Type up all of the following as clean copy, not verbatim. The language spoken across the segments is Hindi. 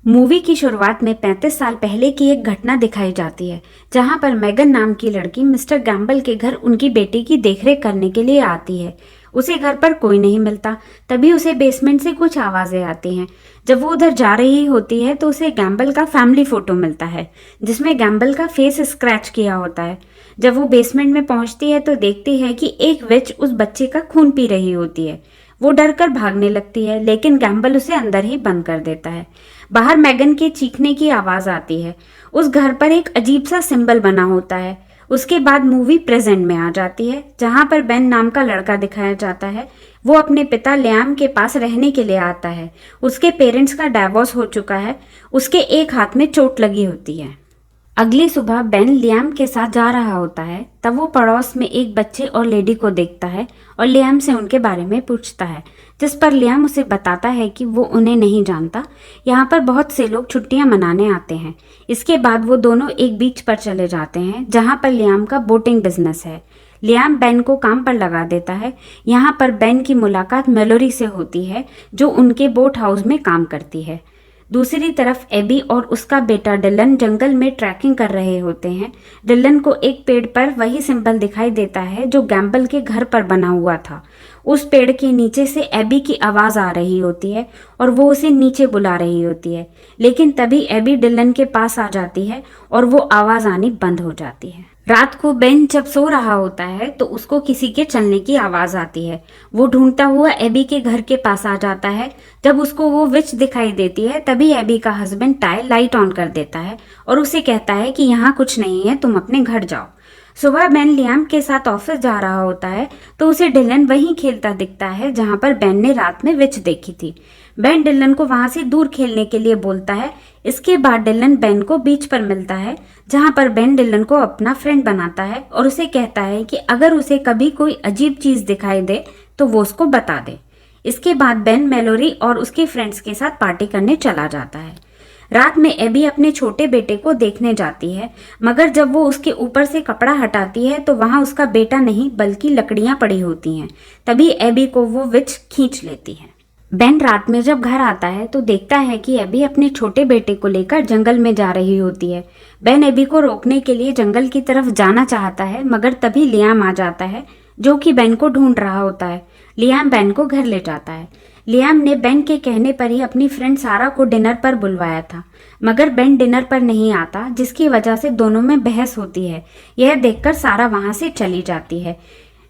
मूवी की शुरुआत में 35 साल पहले की एक घटना दिखाई जाती है, जहां पर मैगन नाम की लड़की मिस्टर गैम्बल के घर उनकी बेटी की देखरेख करने के लिए आती है। उसे घर पर कोई नहीं मिलता। तभी उसे बेसमेंट से कुछ आवाजें आती हैं। जब वो उधर जा रही होती है तो उसे गैम्बल का फैमिली फोटो मिलता है, जिसमें गैम्बल का फेस स्क्रैच किया होता है। जब वो बेसमेंट में पहुंचती है तो देखती है कि एक विच उस बच्चे का खून पी रही होती है। वो डर कर भागने लगती है, लेकिन गैम्बल उसे अंदर ही बंद कर देता है। बाहर मैगन के चीखने की आवाज आती है। उस घर पर एक अजीब सा सिंबल बना होता है। उसके बाद मूवी प्रेजेंट में आ जाती है, जहां पर बेन नाम का लड़का दिखाया जाता है। वो अपने पिता लियाम के पास रहने के लिए आता है। उसके पेरेंट्स का डाइवोर्स हो चुका है। उसके एक हाथ में चोट लगी होती है। अगली सुबह बेन लियाम के साथ जा रहा होता है। तब वो पड़ोस में एक बच्चे और लेडी को देखता है और लियाम से उनके बारे में पूछता है, जिस पर लियाम उसे बताता है कि वो उन्हें नहीं जानता। यहाँ पर बहुत से लोग छुट्टियां मनाने आते हैं। इसके बाद वो दोनों एक बीच पर चले जाते हैं, जहाँ पर लियाम का बोटिंग बिजनेस है। लियाम बेन को काम पर लगा देता है। यहाँ पर बेन की मुलाकात मेलोरी से होती है, जो उनके बोट हाउस में काम करती है। दूसरी तरफ एबी और उसका बेटा डिलन जंगल में ट्रैकिंग कर रहे होते हैं। डिलन को एक पेड़ पर वही सिंबल दिखाई देता है जो गैम्बल के घर पर बना हुआ था। उस पेड़ के नीचे से एबी की आवाज आ रही होती है और वो उसे नीचे बुला रही होती है, लेकिन तभी एबी डिलन के पास आ जाती है और वो आवाज आनी बंद हो जाती है। रात को बेन जब सो रहा होता है तो उसको किसी के चलने की आवाज आती है। वो ढूंढता हुआ एबी के घर के पास आ जाता है। जब उसको वो विच दिखाई देती है तभी एबी का हस्बैंड टाई लाइट ऑन कर देता है और उसे कहता है कि यहाँ कुछ नहीं है, तुम अपने घर जाओ। सुबह बेन लियाम के साथ ऑफिस जा रहा होता है तो उसे डिलन वहीं खेलता दिखता है जहां पर बेन ने रात में विच देखी थी। बेन डिलन को वहां से दूर खेलने के लिए बोलता है। इसके बाद डिलन बेन को बीच पर मिलता है, जहां पर बेन डिलन को अपना फ्रेंड बनाता है और उसे कहता है कि अगर उसे कभी कोई अजीब चीज दिखाई दे तो वो उसको बता दे। इसके बाद बेन मेलोरी और उसके फ्रेंड्स के साथ पार्टी करने चला जाता है। रात में एबी अपने छोटे बेटे को देखने जाती है, मगर जब वो उसके ऊपर से कपड़ा हटाती है तो वहां उसका बेटा नहीं बल्कि लकड़ियां पड़ी होती हैं। तभी एबी को वो विच खींच लेती है। बेन रात में जब घर आता है तो देखता है कि एबी अपने छोटे बेटे को लेकर जंगल में जा रही होती है। बेन एबी को रोकने के लिए जंगल की तरफ जाना चाहता है, मगर तभी लियाम आ जाता है, जो कि बेन को ढूंढ रहा होता है। लियाम बेन को घर ले जाता है। लियाम ने बेन के कहने पर ही अपनी फ्रेंड सारा को डिनर पर बुलवाया था, मगर बेन डिनर पर नहीं आता, जिसकी वजह से दोनों में बहस होती है। यह देखकर सारा वहां से चली जाती है।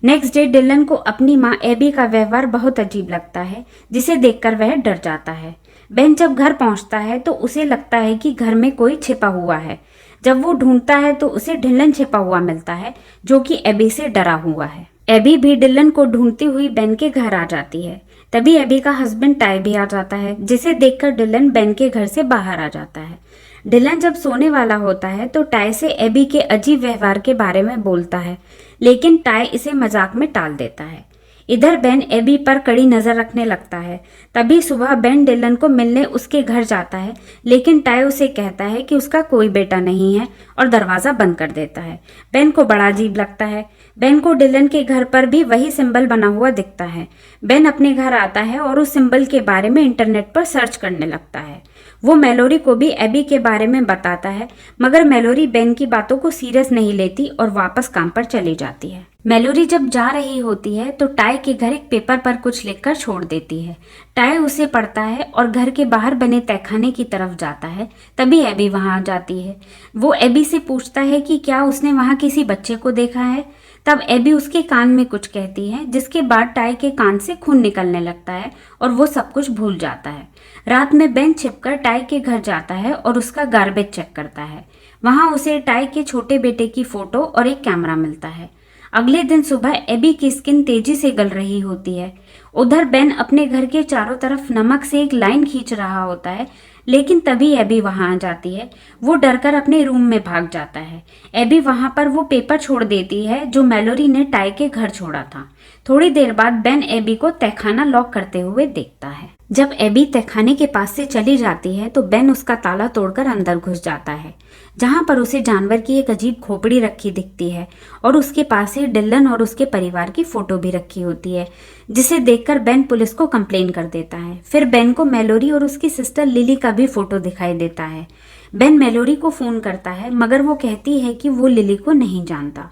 नेक्स्ट डे डिलन को अपनी माँ एबी का व्यवहार बहुत अजीब लगता है, जिसे देखकर वह डर जाता है। बेन जब घर पहुंचता है तो उसे लगता है कि घर में कोई छिपा हुआ है। जब वो ढूंढता है तो उसे डिलन छिपा हुआ मिलता है, जो कि एबी से डरा हुआ है। एबी भी डिलन को ढूंढती हुई बेन के घर आ जाती है। तभी एबी का हस्बैंड टाई भी आ जाता है, जिसे देखकर डिलन बेन के घर से बाहर आ जाता है। डिलन जब सोने वाला होता है तो टाई से एबी के अजीब व्यवहार के बारे में बोलता है, लेकिन टाई इसे मजाक में टाल देता है। इधर बेन एबी पर कड़ी नजर रखने लगता है। तभी सुबह बेन डिलन को मिलने उसके घर जाता है, लेकिन टाई उसे कहता है कि उसका कोई बेटा नहीं है और दरवाजा बंद कर देता है। बेन को बड़ा अजीब लगता है। बेन को डिलन के घर पर भी वही सिंबल बना हुआ दिखता है। बेन अपने घर आता है और उस सिंबल के बारे में इंटरनेट पर सर्च करने लगता है। वो मेलोरी को भी एबी के बारे में बताता है, मगर मेलोरी बेन की बातों को सीरियस नहीं लेती और वापस काम पर चली जाती है। मेलोरी जब जा रही होती है तो टाई के घर एक पेपर पर कुछ लिखकर छोड़ देती है। टाई उसे पढ़ता है और घर के बाहर बने तहखाने की तरफ जाता है। तभी एबी वहां आ जाती है। वो एबी से पूछता है कि क्या उसने वहां किसी बच्चे को देखा है। तब एबी उसके कान में कुछ कहती है, जिसके बाद टाई के कान से खून निकलने लगता है और वो सब कुछ भूल जाता है। रात में बेन छिपकर टाई के घर जाता है और उसका गार्बेज चेक करता है। वहां उसे टाई के छोटे बेटे की फोटो और एक कैमरा मिलता है। अगले दिन सुबह एबी की स्किन तेजी से गल रही होती है। उधर बेन अपने घर के चारों तरफ नमक से एक लाइन खींच रहा होता है, लेकिन तभी एबी वहां आ जाती है। वो डरकर अपने रूम में भाग जाता है। एबी वहां पर वो पेपर छोड़ देती है जो मेलोरी ने टाई के घर छोड़ा था। थोड़ी देर बाद बेन एबी को तहखाना लॉक करते हुए देखता है। जब एबी तहखाने के पास से चली जाती है तो बेन उसका ताला तोड़कर अंदर घुस जाता है, जहां पर उसे जानवर की एक अजीब खोपड़ी रखी दिखती है और उसके पास ही डिलन और उसके परिवार की फोटो भी रखी होती है, जिसे देखकर बेन पुलिस को कंप्लेन कर देता है। फिर बेन को मैलोरी और उसकी सिस्टर लिली का भी फोटो दिखाई देता है। बेन मैलोरी को फोन करता है, मगर वो कहती है कि वो लिली को नहीं जानता।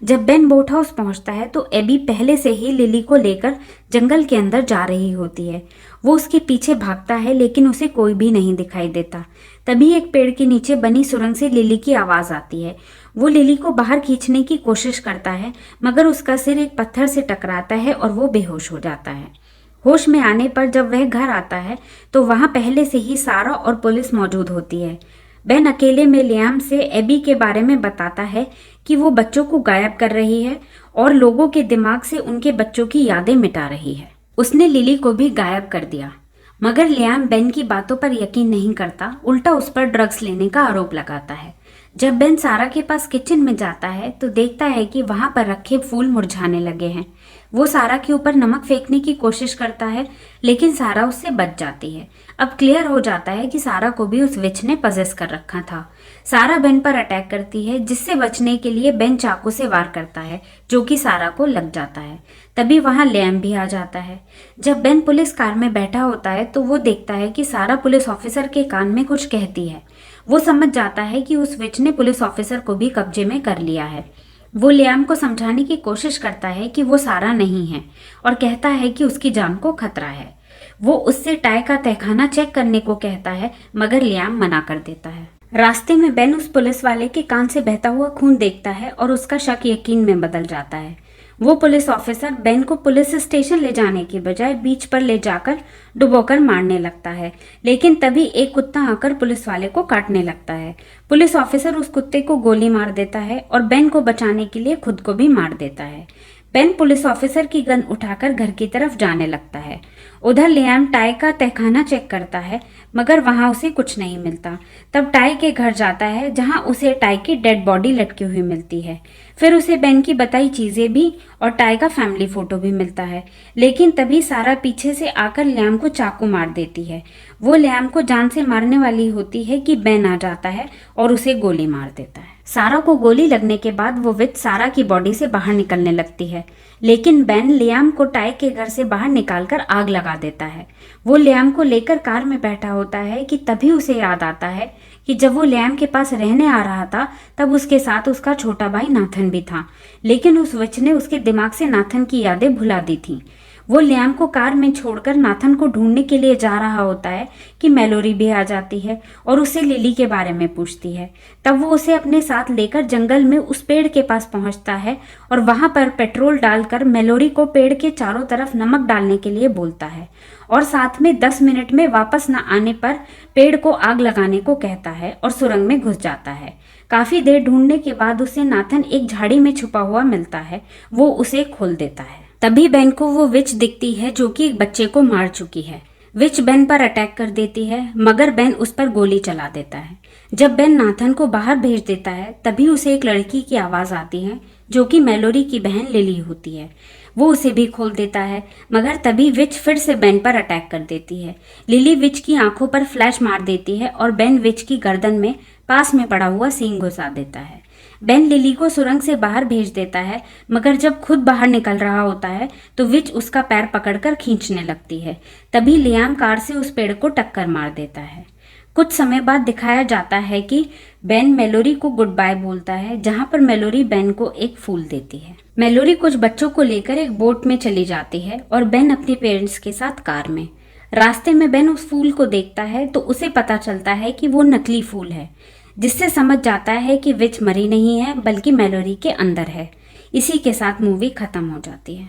जब बेन बोट हाउस पहुंचता है तो एबी पहले से ही लिली को लेकर जंगल के अंदर जा रही होती है। वो उसके पीछे भागता है, लेकिन उसे कोई भी नहीं दिखाई देता। तभी एक पेड़ के नीचे बनी सुरंग से लिली की आवाज आती है। वो लिली को बाहर खींचने की कोशिश करता है, मगर उसका सिर एक पत्थर से टकराता है और वो बेहोश हो जाता है। होश में आने पर जब वह घर आता है तो वहां पहले से ही सारा और पुलिस मौजूद होती है। बेन अकेले में लियाम से एबी के बारे में बताता है कि वो बच्चों को गायब कर रही है और लोगों के दिमाग से उनके बच्चों की यादें मिटा रही है। उसने लिली को भी गायब कर दिया, मगर लियाम बेन की बातों पर यकीन नहीं करता, उल्टा उस पर ड्रग्स लेने का आरोप लगाता है। जब बेन सारा के पास किचन में जाता है तो देखता है कि वहां पर रखे फूल मुरझाने लगे हैं। वो सारा के ऊपर नमक फेंकने की कोशिश करता है, लेकिन सारा उससे बच जाती है। अब क्लियर हो जाता है कि सारा को भी उस विच ने पजेस कर रखा था। सारा बेन पर अटैक करती है, जिससे बचने के लिए बेन चाकू से वार करता है, जो कि सारा को लग जाता है। तभी वहां लियाम भी आ जाता है। जब बेन पुलिस कार में बैठा होता है तो वो देखता है कि सारा पुलिस ऑफिसर के कान में कुछ कहती है। वो समझ जाता है कि उस विच ने पुलिस ऑफिसर को भी कब्जे में कर लिया है। वो लियाम को समझाने की कोशिश करता है कि वो सारा नहीं है और कहता है कि उसकी जान को खतरा है। वो उससे टाई का तहखाना चेक करने को कहता है, मगर लियाम मना कर देता है। रास्ते में बेन उस पुलिस वाले के कान से बहता हुआ खून देखता है और उसका शक यकीन में बदल जाता है। वो पुलिस ऑफिसर बेन को पुलिस स्टेशन ले जाने की बजाय बीच पर ले जाकर डुबोकर मारने लगता है, लेकिन तभी एक कुत्ता आकर पुलिस वाले को काटने लगता है। पुलिस ऑफिसर उस कुत्ते को गोली मार देता है और बेन को बचाने के लिए खुद को भी मार देता है। बेन पुलिस ऑफिसर की गन उठाकर घर की तरफ जाने लगता है। उधर लियाम टाई का तहखाना चेक करता है, मगर वहां उसे कुछ नहीं मिलता। तब टाई के घर जाता है, जहां उसे टाई की डेड बॉडी लटकी हुई मिलती है। फिर उसे बेन की बताई चीजें भी और टाई का फैमिली फोटो भी मिलता है, लेकिन तभी सारा पीछे से आकर लियाम को चाकू मार देती है। वो लियाम को जान से मारने वाली होती है कि बेन आ जाता है और उसे गोली मार देता है। सारा को गोली लगने के बाद वो विच सारा की बॉडी से बाहर निकलने लगती है, लेकिन बेन लियाम को टाई के घर से बाहर निकालकर आग लगा देता है। वो लियाम को लेकर कार में बैठा होता है कि तभी उसे याद आता है कि जब वो लियाम के पास रहने आ रहा था तब उसके साथ उसका छोटा भाई नाथन भी था, लेकिन उस विच ने उसके दिमाग से नाथन की यादें भुला दी थी। वो लियाम को कार में छोड़कर नाथन को ढूंढने के लिए जा रहा होता है कि मैलोरी भी आ जाती है और उससे लिली के बारे में पूछती है। तब वो उसे अपने साथ लेकर जंगल में उस पेड़ के पास पहुंचता है और वहां पर पेट्रोल डालकर मैलोरी को पेड़ के चारों तरफ नमक डालने के लिए बोलता है और साथ में 10 मिनट में वापस न आने पर पेड़ को आग लगाने को कहता है और सुरंग में घुस जाता है। काफी देर ढूंढने के बाद उसे नाथन एक झाड़ी में छुपा हुआ मिलता है। वो उसे खोल देता है। तभी बेन को वो विच दिखती है जो कि एक बच्चे को मार चुकी है। विच बेन पर अटैक कर देती है, मगर बेन उस पर गोली चला देता है। जब बेन नाथन को बाहर भेज देता है तभी उसे एक लड़की की आवाज आती है, जो कि मैलोरी की बहन लिली होती है। वो उसे भी खोल देता है, मगर तभी विच फिर से बेन पर अटैक कर देती है। लिली विच की आंखों पर फ्लैश मार देती है और बेन विच की गर्दन में पास में पड़ा हुआ सींग घुसा देता है। बेन लिली को सुरंग से बाहर भेज देता है, मगर जब खुद बाहर निकल रहा होता है तो विच उसका पैर पकड़कर खींचने लगती है। तभी लियाम कार से उस पेड़ को टक्कर मार देता है। कुछ समय बाद दिखाया जाता है कि बेन मैलोरी को गुड बाय बोलता है, जहां पर मैलोरी बेन को एक फूल देती है। मैलोरी कुछ बच्चों को लेकर एक बोट में चली जाती है और बेन अपने पेरेंट्स के साथ कार में। रास्ते में बेन उस फूल को देखता है तो उसे पता चलता है कि वो नकली फूल है, जिससे समझ जाता है कि विच मरी नहीं है बल्कि मैलोरी के अंदर है। इसी के साथ मूवी खत्म हो जाती है।